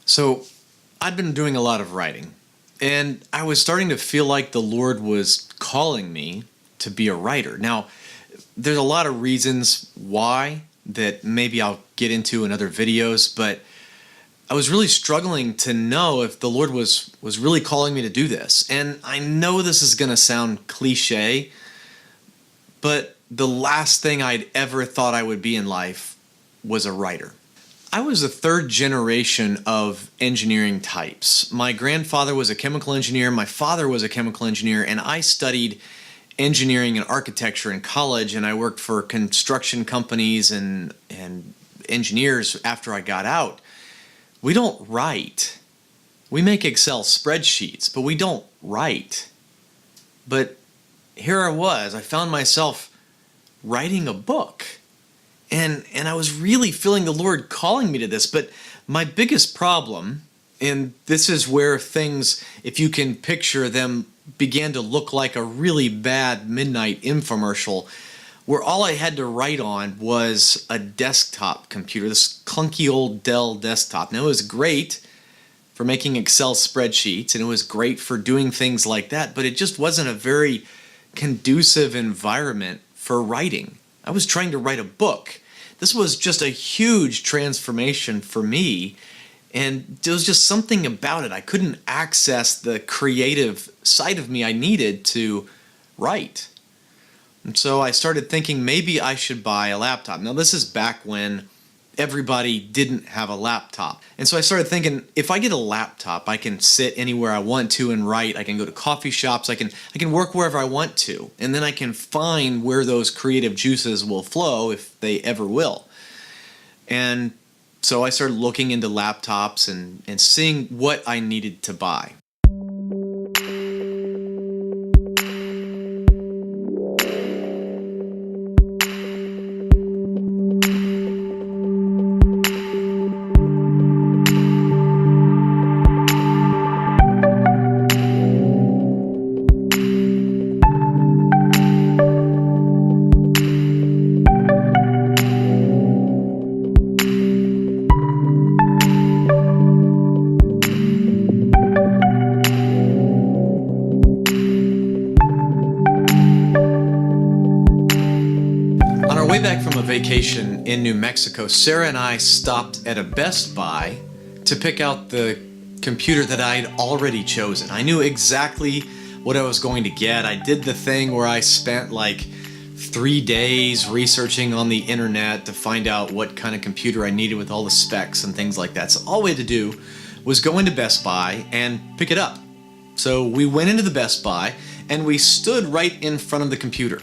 So I'd been doing a lot of writing, and I was starting to feel like the Lord was calling me to be a writer. Now, there's a lot of reasons why that maybe I'll get into in other videos, but I was really struggling to know if the Lord was really calling me to do this. And I know this is going to sound cliche, but the last thing I'd ever thought I would be in life was a writer. I was the third generation of engineering types. My grandfather was a chemical engineer, my father was a chemical engineer, and I studied engineering and architecture in college, and I worked for construction companies and engineers after I got out. We don't write. We make Excel spreadsheets, but we don't write. But here I found myself writing a book. And I was really feeling the Lord calling me to this. But my biggest problem, and this is where things, if you can picture them, began to look like a really bad midnight infomercial, where all I had to write on was a desktop computer, this clunky old Dell desktop. Now, it was great for making Excel spreadsheets, and it was great for doing things like that, but it just wasn't a very conducive environment for writing. I was trying to write a book. This was just a huge transformation for me, and there was just something about it. I couldn't access the creative side of me I needed to write. And so I started thinking maybe I should buy a laptop. Now, this is back when everybody didn't have a laptop. And so I started thinking, if I get a laptop, I can sit anywhere I want to and write. I can go to coffee shops. I can work wherever I want to. And then I can find where those creative juices will flow, if they ever will. And so I started looking into laptops and seeing what I needed to buy. Way back from a vacation in New Mexico, Sarah and I stopped at a Best Buy to pick out the computer that I'd already chosen. I knew exactly what I was going to get. I did the thing where I spent like 3 days researching on the internet to find out what kind of computer I needed with all the specs and things like that. So all we had to do was go into Best Buy and pick it up. So we went into the Best Buy and we stood right in front of the computer.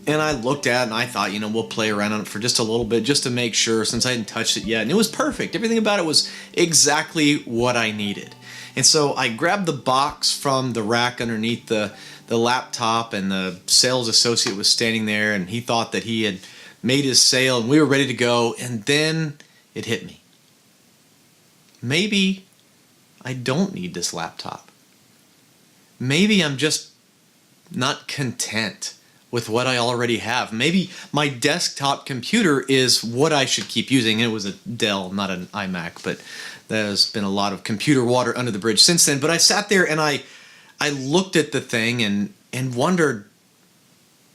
And I looked at it and I thought, we'll play around on it for just a little bit just to make sure, since I hadn't touched it yet. And it was perfect. Everything about it was exactly what I needed. And so I grabbed the box from the rack underneath the laptop, and the sales associate was standing there, and he thought that he had made his sale and we were ready to go. And then it hit me. Maybe I don't need this laptop. Maybe I'm just not content with what I already have. Maybe my desktop computer is what I should keep using. It was a Dell, not an iMac, but there's been a lot of computer water under the bridge since then. But I sat there and I looked at the thing and wondered,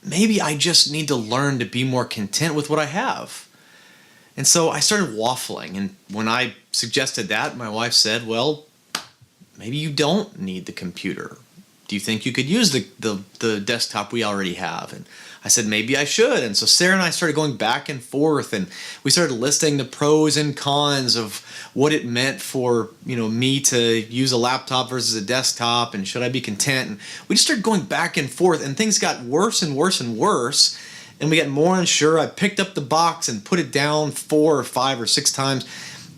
maybe I just need to learn to be more content with what I have. And so I started waffling. And when I suggested that, my wife said, well, maybe you don't need the computer. Do you think you could use the desktop we already have? And I said, maybe I should. And so Sarah and I started going back and forth, and we started listing the pros and cons of what it meant for, me to use a laptop versus a desktop, and should I be content? And we just started going back and forth, and things got worse and worse and worse, and we got more unsure. I picked up the box and put it down 4 or 5 or 6 times,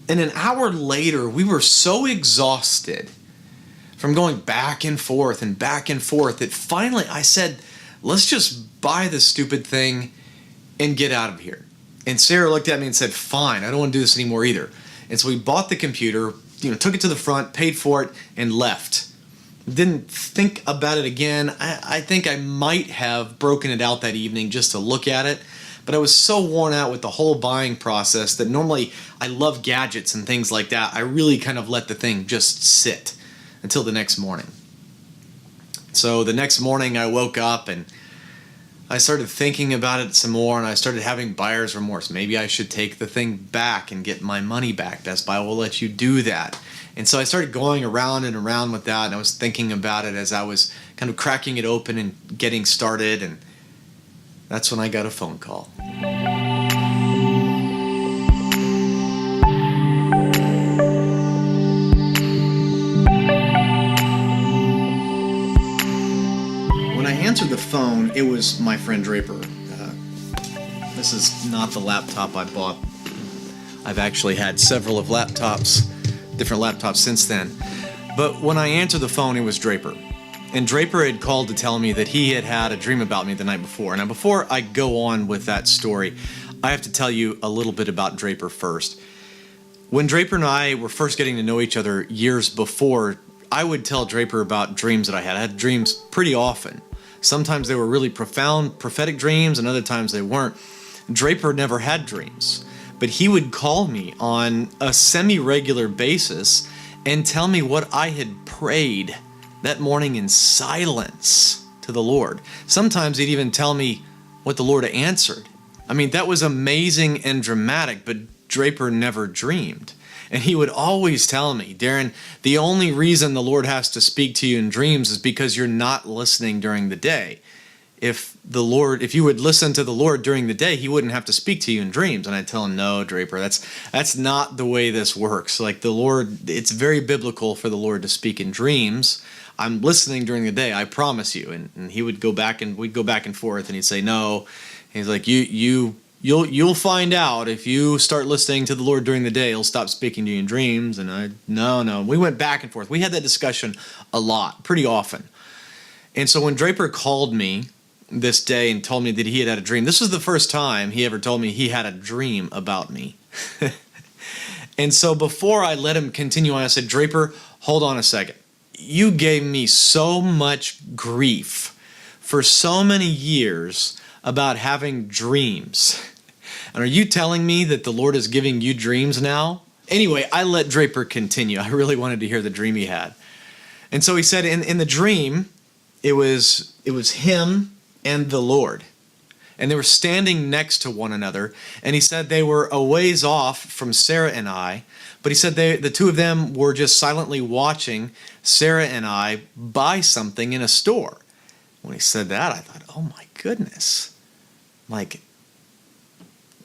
and an hour later, we were so exhausted from going back and forth that finally I said, let's just buy this stupid thing and get out of here. And Sarah looked at me and said, fine, I don't want to do this anymore either. And so we bought the computer, took it to the front, paid for it, and left. Didn't think about it again. I think I might have broken it out that evening just to look at it, But I was so worn out with the whole buying process that normally I love gadgets and things like that. I really kind of let the thing just sit until the next morning. So the next morning I woke up and I started thinking about it some more, and I started having buyer's remorse. Maybe I should take the thing back and get my money back. Best Buy will let you do that. And so I started going around and around with that, and I was thinking about it as I was kind of cracking it open and getting started, and that's when I got a phone call. When I answered the phone, it was my friend Draper. This is not the laptop I bought. I've actually had several of different laptops since then. But when I answered the phone, it was Draper. And Draper had called to tell me that he had had a dream about me the night before. Now, before I go on with that story, I have to tell you a little bit about Draper first. When Draper and I were first getting to know each other years before, I would tell Draper about dreams that I had. I had dreams pretty often. Sometimes they were really profound, prophetic dreams, and other times they weren't. Draper never had dreams, but he would call me on a semi-regular basis and tell me what I had prayed that morning in silence to the Lord. Sometimes he'd even tell me what the Lord answered. I mean, that was amazing and dramatic, but Draper never dreamed. And he would always tell me, Darren, the only reason the Lord has to speak to you in dreams is because you're not listening during the day. If you would listen to the Lord during the day, he wouldn't have to speak to you in dreams. And I'd tell him, no, Draper, that's not the way this works. Like the Lord, it's very biblical for the Lord to speak in dreams. I'm listening during the day, I promise you. And he would go back and we'd go back and forth, and he'd say, no. And he's like, you'll find out if you start listening to the Lord during the day, he'll stop speaking to you in dreams. And no. We went back and forth. We had that discussion a lot, pretty often. And so when Draper called me this day and told me that he had a dream, this was the first time he ever told me he had a dream about me. And so before I let him continue on, I said, Draper, hold on a second. You gave me so much grief for so many years about having dreams. And are you telling me that the Lord is giving you dreams now? Anyway, I let Draper continue. I really wanted to hear the dream he had. And so he said in the dream, it was him and the Lord. And they were standing next to one another. And he said they were a ways off from Sarah and I. But he said the two of them were just silently watching Sarah and I buy something in a store. When he said that, I thought, oh my goodness. Like,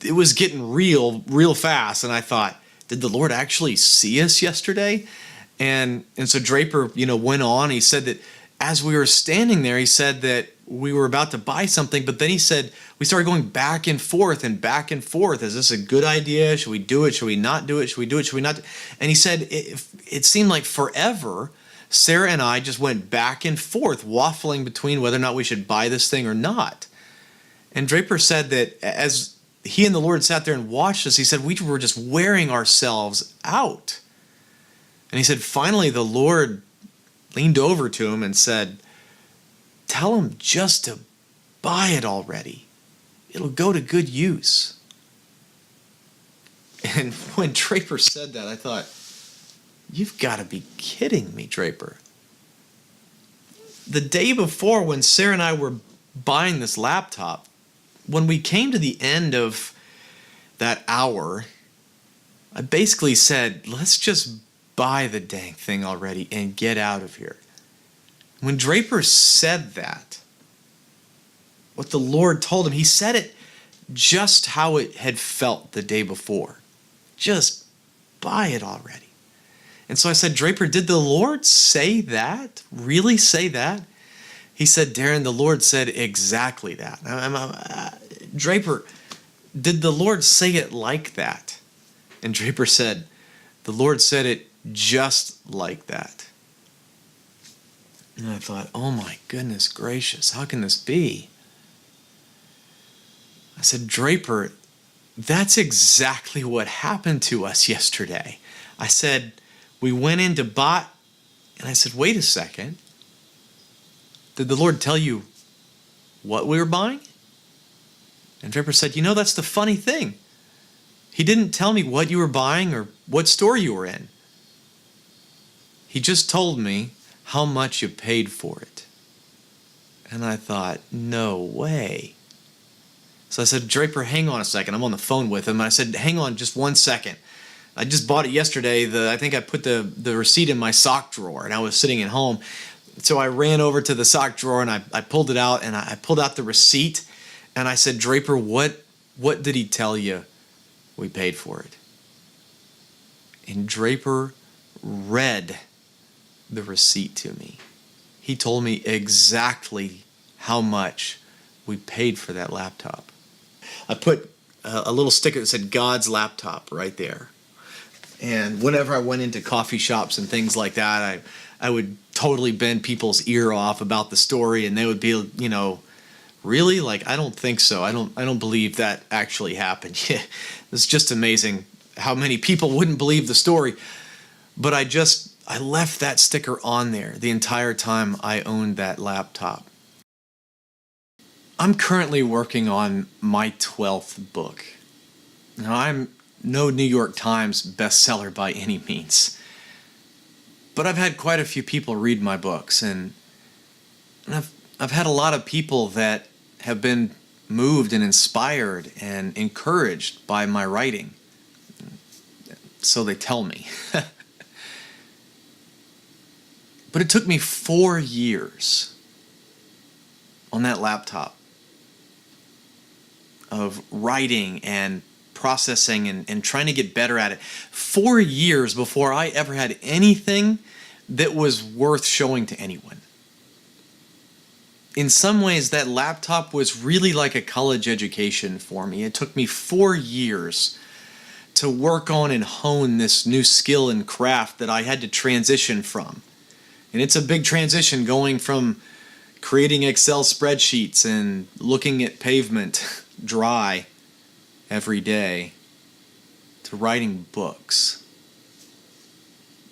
it was getting real fast. And I thought, did the Lord actually see us yesterday? And so Draper, went on. He said that as we were standing there, he said that we were about to buy something, but then he said we started going back and forth. Is this a good idea? Should we do it? Should we not do it? Should we do it? Should we not? And he said it seemed like forever. Sarah and I just went back and forth, waffling between whether or not we should buy this thing or not. And Draper said that as he and the Lord sat there and watched us, he said we were just wearing ourselves out. And he said finally the Lord leaned over to him and said, tell him just to buy it already. It'll go to good use. And when Draper said that, I thought, you've got to be kidding me, Draper. The day before, when Sarah and I were buying this laptop, when we came to the end of that hour, I basically said, let's just buy the dang thing already and get out of here. When Draper said that, what the Lord told him, he said it just how it had felt the day before. Just buy it already. And so I said, Draper, did the Lord say that? Really say that? He said, Darren, the Lord said exactly that. Draper, did the Lord say it like that? And Draper said, the Lord said it just like that. And I thought, oh my goodness gracious, how can this be? I said, Draper, that's exactly what happened to us yesterday. I said, we went in to buy, and I said, wait a second. Did the Lord tell you what we were buying? And Draper said, that's the funny thing. He didn't tell me what you were buying or what store you were in. He just told me how much you paid for it. And I thought, no way. So I said, Draper, hang on a second. I'm on the phone with him. And I said, hang on just 1 second. I just bought it yesterday. I think I put the receipt in my sock drawer, and I was sitting at home. So I ran over to the sock drawer, and I pulled it out, and I pulled out the receipt. And I said, Draper, what did he tell you we paid for it? And Draper read the receipt to me. He told me exactly how much we paid for that laptop. I put a little sticker that said God's laptop right there. And whenever I went into coffee shops and things like that, I would totally bend people's ear off about the story, and they would be, really? Like, I don't think so. I don't believe that actually happened. It's just amazing how many people wouldn't believe the story. But I left that sticker on there the entire time I owned that laptop. I'm currently working on my 12th book. Now, I'm no New York Times bestseller by any means. But I've had quite a few people read my books, and I've had a lot of people that have been moved and inspired and encouraged by my writing. So they tell me. But it took me 4 years on that laptop of writing and processing and trying to get better at it. 4 years before I ever had anything that was worth showing to anyone. In some ways, that laptop was really like a college education for me. It took me 4 years to work on and hone this new skill and craft that I had to transition from. And it's a big transition going from creating Excel spreadsheets and looking at pavement dry every day to writing books.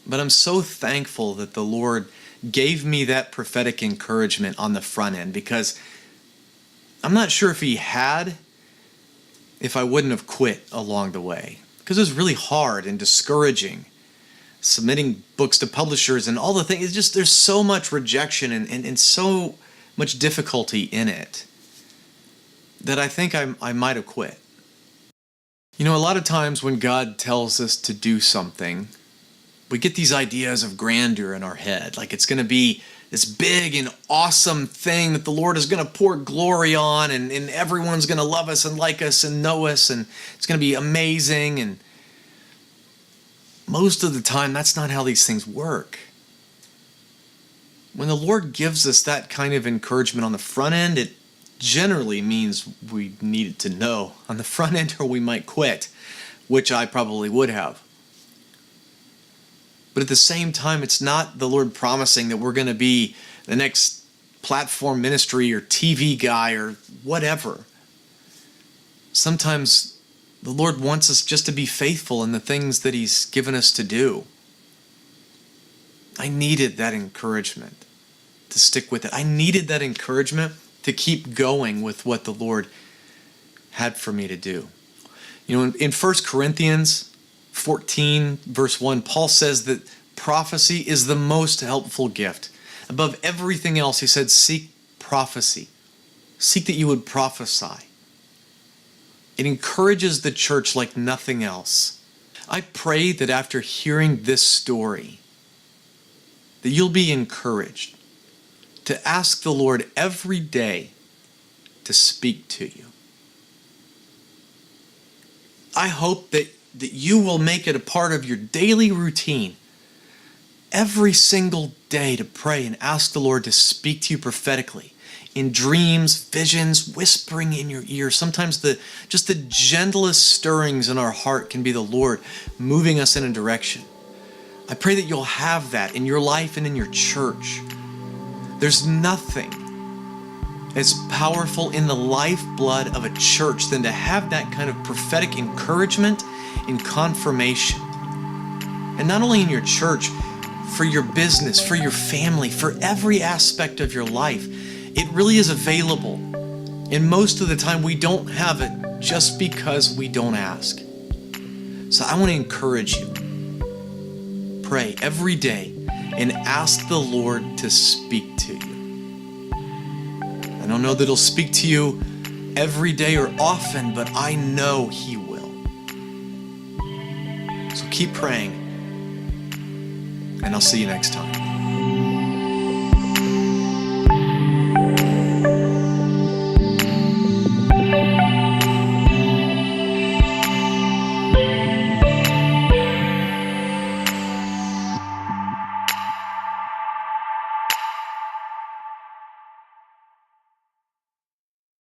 But I'm so thankful that the Lord gave me that prophetic encouragement on the front end, because I'm not sure if I wouldn't have quit along the way, because it was really hard and discouraging submitting books to publishers and all the things. It's just, there's so much rejection and so much difficulty in it that I think I might have quit. A lot of times when God tells us to do something, we get these ideas of grandeur in our head, like it's going to be this big and awesome thing that the Lord is going to pour glory on, and everyone's going to love us and like us and know us, and it's going to be amazing. And most of the time, that's not how these things work. When the Lord gives us that kind of encouragement on the front end, it generally means we needed to know on the front end, or we might quit, which I probably would have. But at the same time, it's not the Lord promising that we're going to be the next platform ministry or TV guy or whatever. Sometimes the Lord wants us just to be faithful in the things that He's given us to do. I needed that encouragement to stick with it. I needed that encouragement to keep going with what the Lord had for me to do. In 1 Corinthians 14, verse 1, Paul says that prophecy is the most helpful gift. Above everything else, he said, seek prophecy. Seek that you would prophesy. It encourages the church like nothing else. I pray that after hearing this story, that you'll be encouraged to ask the Lord every day to speak to you. I hope that you will make it a part of your daily routine every single day to pray and ask the Lord to speak to you prophetically in dreams, visions, whispering in your ear. Sometimes just the gentlest stirrings in our heart can be the Lord moving us in a direction. I pray that you'll have that in your life and in your church. There's nothing as powerful in the lifeblood of a church than to have that kind of prophetic encouragement and confirmation. And not only in your church, for your business, for your family, for every aspect of your life. It really is available And most of the time, we don't have it just because we don't ask. So I want to encourage you. Pray every day and ask the Lord to speak to you. I don't know that He'll speak to you every day or often, but I know He will. So keep praying, and I'll see you next time.